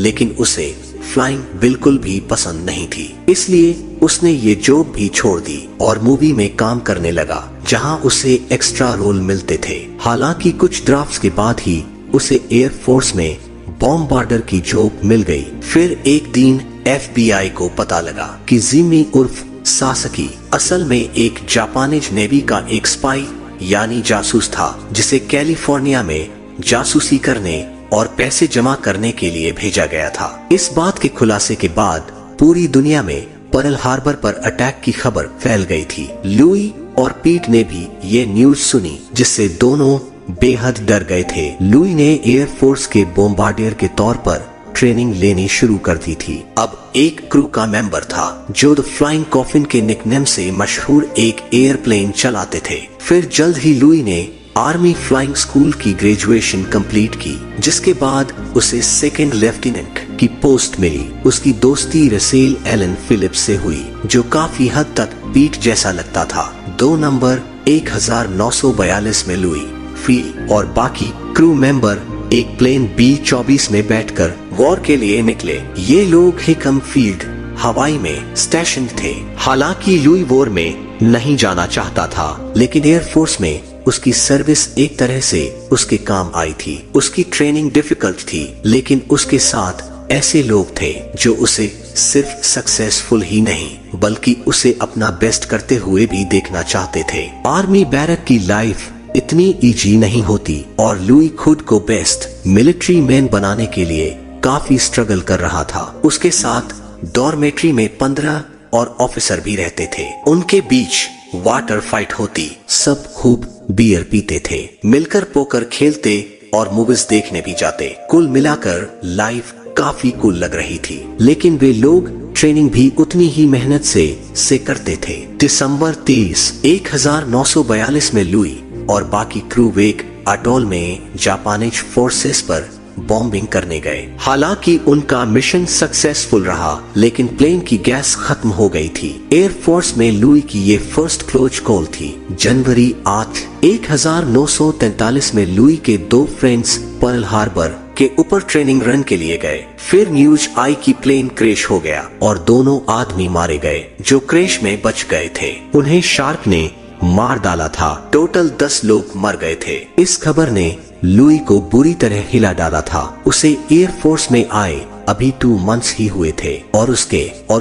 लेकिन उसे फ्लाइंग बिल्कुल भी पसंद नहीं थी, इसलिए उसने ये जॉब भी छोड़ दी और मूवी में काम करने लगा जहां उसे एक्स्ट्रा रोल मिलते थे। हालांकि कुछ ड्राफ्ट्स के बाद ही उसे एयरफोर्स में बॉम्बार्डर की जॉब मिल गई। फिर एक दिन FBI को पता लगा कि जिमी उर्फ सासकी असल में एक जापानीज नेवी का एक स्पाई यानी जासूस था, जिसे कैलिफोर्निया में जासूसी करने और पैसे जमा करने के लिए भेजा गया था। इस बात के खुलासे के बाद पूरी दुनिया में पर्ल हार्बर पर अटैक की खबर फैल गई थी। लुई और पीट ने भी ये न्यूज सुनी, जिससे दोनों बेहद डर गए थे। लुई ने एयरफोर्स के बॉम्बार्डियर के तौर पर ट्रेनिंग लेनी शुरू कर दी थी। अब एक क्रू का मेंबर था जो द फ्लाइंग कॉफिन के निकनेम से मशहूर एक एयरप्लेन चलाते थे। फिर जल्द ही लुई ने आर्मी फ्लाइंग स्कूल की ग्रेजुएशन कंप्लीट की, जिसके बाद उसे सेकंड लेफ्टिनेंट की पोस्ट मिली। उसकी दोस्ती रसेल एलन फिलिप्स से हुई, जो काफी हद तक पीट जैसा लगता था। 2 नंबर 1942 में लुई, फील और बाकी क्रू मेंबर एक प्लेन B-24 में बैठकर वॉर के लिए निकले। ये लोग हिकम फील्ड हवाई में स्टेशन थे। हालांकि लुई वॉर में नहीं जाना चाहता था, लेकिन एयरफोर्स में उसकी सर्विस एक तरह से उसके काम आई थी। उसकी ट्रेनिंग डिफिकल्ट थी, लेकिन उसके साथ ऐसे लोग थे जो उसे सिर्फ सक्सेसफुल ही नहीं बल्कि उसे अपना बेस्ट करते हुए भी देखना चाहते थे। आर्मी बैरक की लाइफ इतनी इजी नहीं होती और लुई खुद को बेस्ट मिलिट्री मैन बनाने के लिए काफी स्ट्रगल कर रहा था। उसके साथ डॉर्मेट्री में 15 और ऑफिसर भी रहते थे। उनके बीच वाटर फाइट होती, सब खूब बियर पीते थे, मिलकर पोकर खेलते और मूवीज देखने भी जाते। कुल मिलाकर लाइफ काफी कूल लग रही थी, लेकिन वे लोग ट्रेनिंग भी उतनी ही मेहनत से करते थे। दिसंबर 30, 1942 में लुई और बाकी क्रू वेक अटोल में जापानीज फोर्सेस पर बॉम्बिंग करने गए। हालांकि उनका मिशन सक्सेसफुल रहा, लेकिन प्लेन की गैस खत्म हो गई थी। एयरफोर्स में लुई की ये फर्स्ट क्लोज कॉल थी। जनवरी 8, 1943 में लुई के 2 फ्रेंड्स पर्ल हार्बर के ऊपर ट्रेनिंग रन के लिए गए। फिर न्यूज आई कि प्लेन क्रैश हो गया और दोनों आदमी मारे गए जो क्रैश में बच गए थे। उन्हें शार्क ने मार डाला था। टोटल 10 लोग मर गए थे। इस खबर ने लुई को बुरी तरह हिला डाला था। उसे एयरफोर्स में आए अभी 2 मंथ्स ही हुए थे और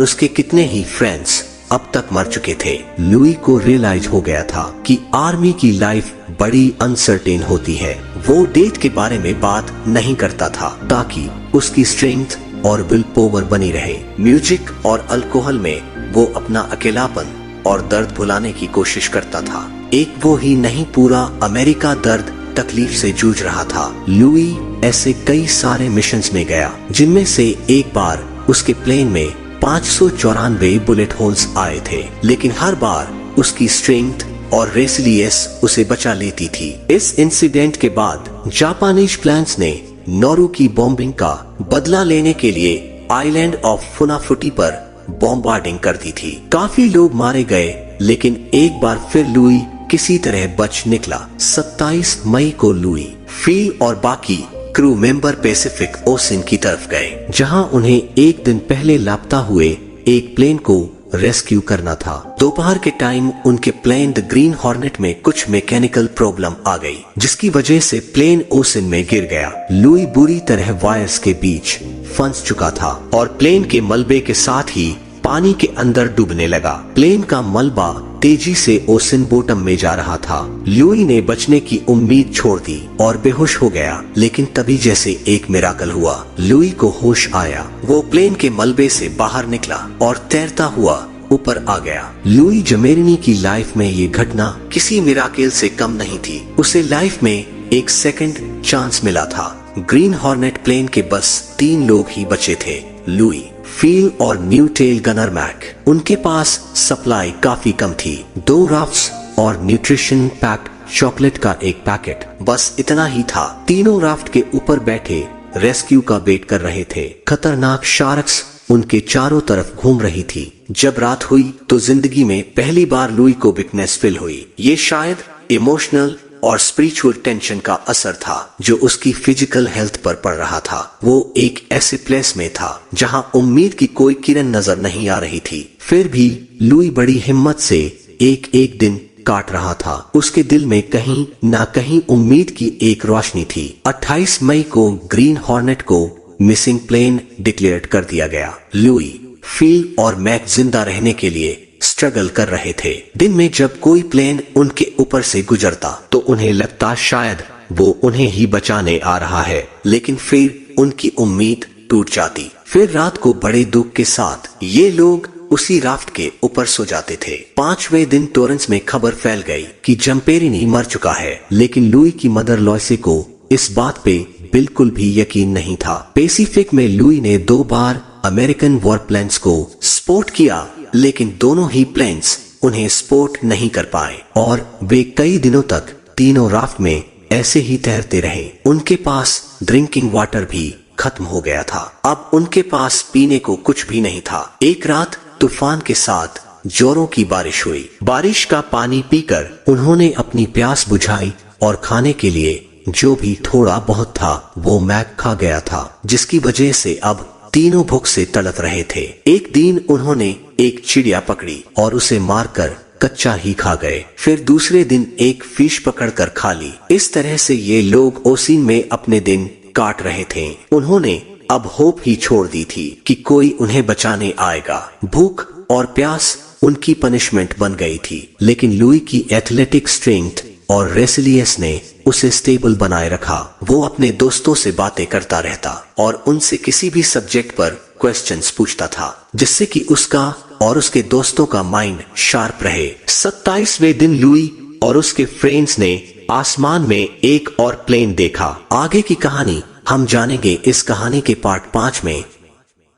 उसके कितने ही फ्रेंड्स अब तक मर चुके थे। लुई को रियलाइज हो गया था कि आर्मी की लाइफ बड़ी अनसर्टेन होती है। वो डेट के बारे में बात नहीं करता था ताकि उसकी स्ट्रेंथ और विल पावर बनी रहे। म्यूजिक और अल्कोहल में वो अपना अकेलापन और दर्द भुलाने की कोशिश करता था। एक वो ही नहीं, पूरा अमेरिका दर्द तकलीफ से जूझ रहा था। लुई ऐसे कई सारे मिशंस में गया, जिनमें से एक बार उसके प्लेन में 594 बुलेट होल्स आए थे, लेकिन हर बार उसकी स्ट्रेंथ और रेसिलियंस उसे बचा लेती थी। इस इंसिडेंट के बाद जापानीज प्लान्स ने नोरू की बॉम्बिंग का बदला लेने के लिए आइलैंड ऑफ फुनाफुटी पर बॉम्बार्डिंग कर दी थी। काफी लोग मारे गए, लेकिन एक बार फिर लुई किसी तरह बच निकला। 27 मई को लुई, फील और बाकी क्रू मेंबर पैसिफिक ओशन की तरफ गए, जहां उन्हें एक दिन पहले लापता हुए एक प्लेन को रेस्क्यू करना था। दोपहर के टाइम उनके प्लेन द ग्रीन हॉर्नेट में कुछ मैकेनिकल प्रॉब्लम आ गई, जिसकी वजह से प्लेन ओशन में गिर गया। लुई बुरी तरह वायर्स के बीच फंस चुका था और प्लेन के मलबे के साथ ही पानी के अंदर डूबने लगा। प्लेन का मलबा तेजी से ओशन बॉटम में जा रहा था। लुई ने बचने की उम्मीद छोड़ दी और बेहोश हो गया, लेकिन तभी जैसे एक मिराकल हुआ। लुई को होश आया। वो प्लेन के मलबे से बाहर निकला और तैरता हुआ ऊपर आ गया। लुई जमेरिनी की लाइफ में ये घटना किसी मिराकल से कम नहीं थी। उसे लाइफ में एक सेकंड चांस मिला था। ग्रीन हॉर्नेट प्लेन के बस 3 लोग ही बचे थे, लुई, फील और न्यू टेल गनर मैक। उनके पास सप्लाई काफी कम थी, 2 राफ्ट्स और न्यूट्रिशन पैक चॉकलेट का एक पैकेट, बस इतना ही था। तीनों राफ्ट के ऊपर बैठे रेस्क्यू का वेट कर रहे थे। खतरनाक शार्क्स उनके चारों तरफ घूम रही थी। जब रात हुई तो जिंदगी में पहली बार लुई को वीकनेस फील हुई। ये शायद इमोशनल और स्पिरिचुअल टेंशन का असर था जो उसकी फिजिकल हेल्थ पर पड़ रहा था। वो एक ऐसे प्लेस में था जहां उम्मीद की कोई किरण नजर नहीं आ रही थी। फिर भी लुई बड़ी हिम्मत से एक एक दिन काट रहा था। उसके दिल में कहीं ना कहीं उम्मीद की एक रोशनी थी। 28 मई को ग्रीन हॉर्नेट को मिसिंग प्लेन डिक्लेयर कर दिया गया। लुई, फिल और मैक जिंदा रहने के लिए स्ट्रगल कर रहे थे। दिन में जब कोई प्लेन उनके ऊपर से गुजरता तो उन्हें लगता शायद वो उन्हें ही बचाने आ रहा है, लेकिन फिर उनकी उम्मीद टूट जाती। फिर रात को बड़े दुख के साथ ये लोग उसी राफ्ट के ऊपर सो जाते थे। 5वें दिन टोरेंस में खबर फैल गई कि जम्पेरिनी मर चुका है, लेकिन लुई की मदर लॉयसे को इस बात पे बिल्कुल भी यकीन नहीं था। पैसिफिक में लुई ने 2 बार अमेरिकन वॉर प्लेन्स को स्पॉट किया, लेकिन दोनों ही प्लेन्स उन्हें स्पॉट नहीं कर पाए और वे कई दिनों तक तीनों राफ्ट में ऐसे ही तैरते रहे। उनके पास ड्रिंकिंग वाटर भी खत्म हो गया था। अब उनके पास पीने को कुछ भी नहीं था। एक रात तूफान के साथ जोरों की बारिश हुई। बारिश का पानी पीकर उन्होंने अपनी प्यास बुझाई और खाने के लिए जो भी थोड़ा बहुत था वो मैक खा गया था, जिसकी वजह से अब तीनों भूख से तड़प रहे थे। एक दिन उन्होंने एक चिड़िया पकड़ी और उसे मारकर कच्चा ही खा गए। फिर दूसरे दिन एक फिश पकड़कर खा ली। इस तरह से ये लोग ओसिन में अपने दिन काट रहे थे। उन्होंने अब होप ही छोड़ दी थी कि कोई उन्हें बचाने आएगा। भूख और प्यास उनकी पनिशमेंट बन गई थी, लेकिन लुई की एथलेटिक स्ट्रेंथ और रेसिलियंस ने उसे स्टेबल बनाए रखा। वो अपने दोस्तों से बातें करता रहता और उनसे किसी भी सब्जेक्ट पर क्वेश्चंस पूछता था, जिससे कि उसका और उसके दोस्तों का माइंड शार्प रहे। 27वें दिन लुई और उसके फ्रेंड्स ने आसमान में एक और प्लेन देखा। आगे की कहानी हम जानेंगे इस कहानी के पार्ट 5 में।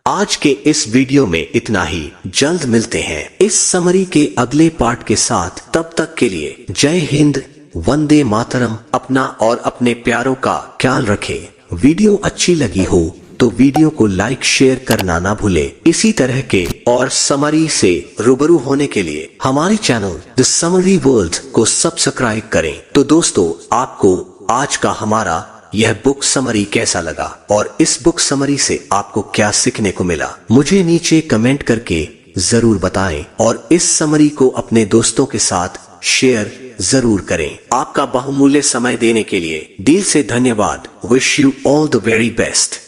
आज के इस वीडियो में इतना ही। जल्द मिलते हैं इस समरी के अगले पार्ट के साथ। तब तक के लिए जय हिंद, वंदे मातरम। अपना और अपने प्यारों का ख्याल रखें। वीडियो अच्छी लगी हो तो वीडियो को लाइक शेयर करना ना भूले। इसी तरह के और समरी से रूबरू होने के लिए हमारे चैनल द समरी वर्ल्ड को सब्सक्राइब करें। तो दोस्तों, आपको आज का हमारा यह बुक समरी कैसा लगा और इस बुक समरी से आपको क्या सीखने को मिला, मुझे नीचे कमेंट करके जरूर बताएं और इस समरी को अपने दोस्तों के साथ शेयर जरूर करें। आपका बहुमूल्य समय देने के लिए दिल से धन्यवाद। Wish you all the very best.